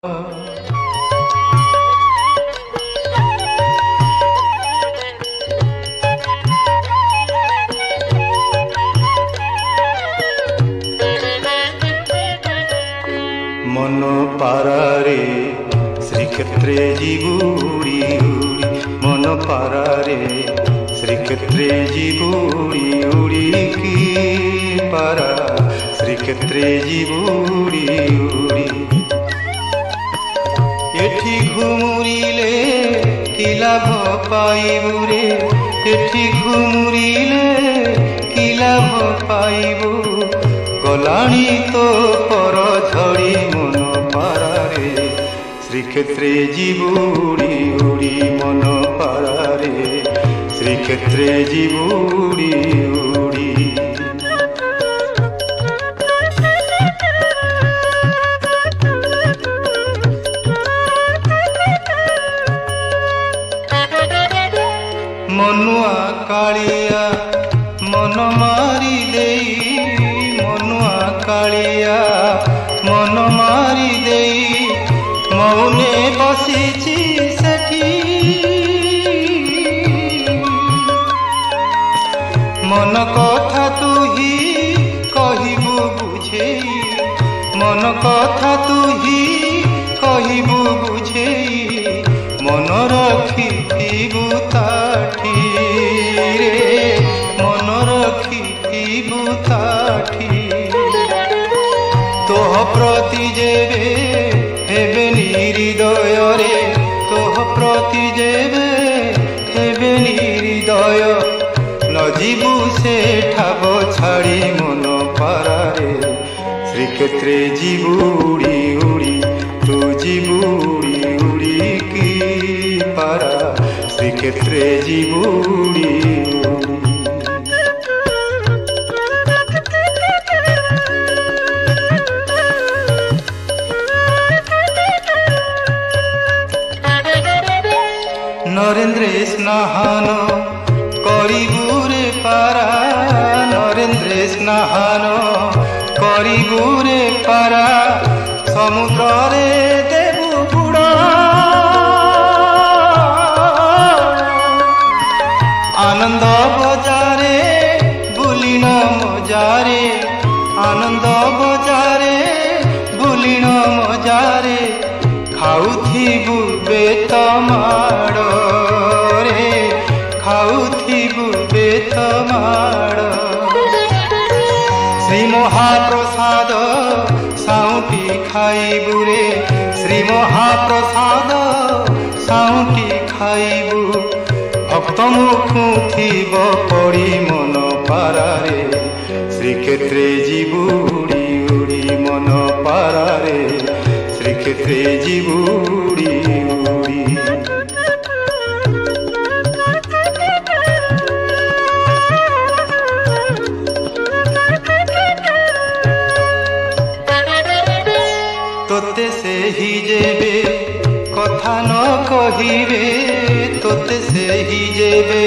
मन पारारे श्रीक्षेत्रे जीवुड़ी उड़ी मन पारारे श्रीक्षेत्रे जीवुड़ी उड़ी की पारा श्रीक्षेत्रे जीवुड़ी उड़ी एठी घुमुरिले कि लाभ पाइबु रे एठी घुमुरिले कि लाभ पाइबु गलाणी तो पर झड़ी मन पारारे श्रीक्षेत्रे जीवुड़ी उड़ी मन पारारे श्रीक्षेत्रे जीवुड़ी उड़ी मनुआ कालिया मन मारी देई मनुआ कालिया मन मारी देई मौने बसिची सेठी मन कथा तू ही कहिबु बुझेई मन कथा तू ही कहिबु बुझेई मन रखिथिबु ताठी रे मन रखिथिबु ताठी तोह प्रति जेबे हेबे निहृदय रे तोह प्रति जेबे हेबे निहृदय न जीवु से ठाब छाड़ी मन पारारे श्रीक्षेत्रे जीवुड़ी उड़ी तू जीवुड़ी उड़ी की पारा श्रीक्षेत्रे जीवुड़ी उड़ी नरेंद्रे स्नाहान करिबु रे पारा नरेंद्रे स्नाहान करिबु रे पारा समुद्र रे देबु बुड़ा आनंद बजारे बुलिन मजारे आनंद बजारे बुलिन मजारे खाउथिबु बेत माड़ रे खाउथिबु बेत माड़ श्री महाप्रसाद साउटी खाइबु रे श्री महाप्रसाद साउटी खाइबु भक्त मुखुथिब पड़ी मन पारारे श्रीक्षेत्रे जीवुड़ी उड़ी मन पारारे श्रीक्षेत्रे जीवुड़ी उड़ी तोते से ही जेबे कथा न कहिबे तोते से ही जेबे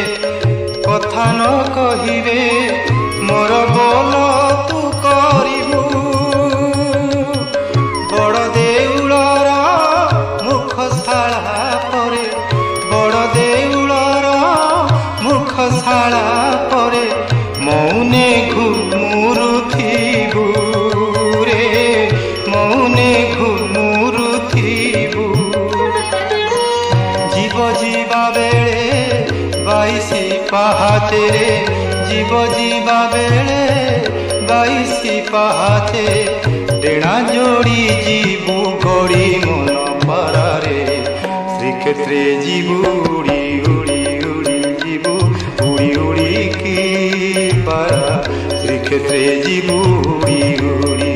कथा न कहिबे मोर बोल तू करिबु बड़ देउलर मुखशाला परे बड़ देउलर मुखशाला परे मौने घुमुरुथिबु रे मौने घुमुरुथिबु जीव जीवा बेले बाईसी पाहाते रे जीव जीवा बेले बाईसी पाहाते डेणा जोड़ी जीवु गड़ी मन पारारे श्रीक्षेत्रे जीवुड़ी उड़ी उड़ी जीवु उड़ी उड़ी की पारा श्रीक्षेत्रे जीवुड़ी उड़ी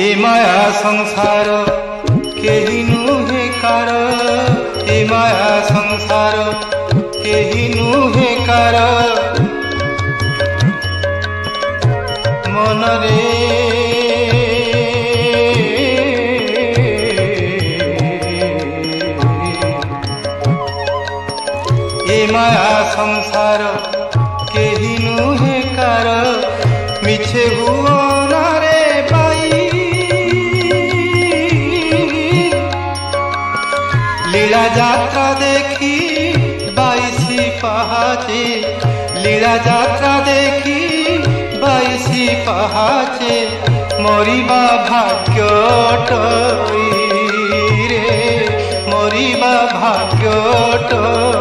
ए माया संसार केही नुहे कार ए माया संसार केही नुहे कार मन रे ए माया संसार केही नुहे कार मिछे भुवनारे पाई लीला यात्रा देखी बाईसी पहाचे लीला यात्रा देखी बाईसी पहाचे मरिबा भाग्यटई रे मरिबा भाग्यटई।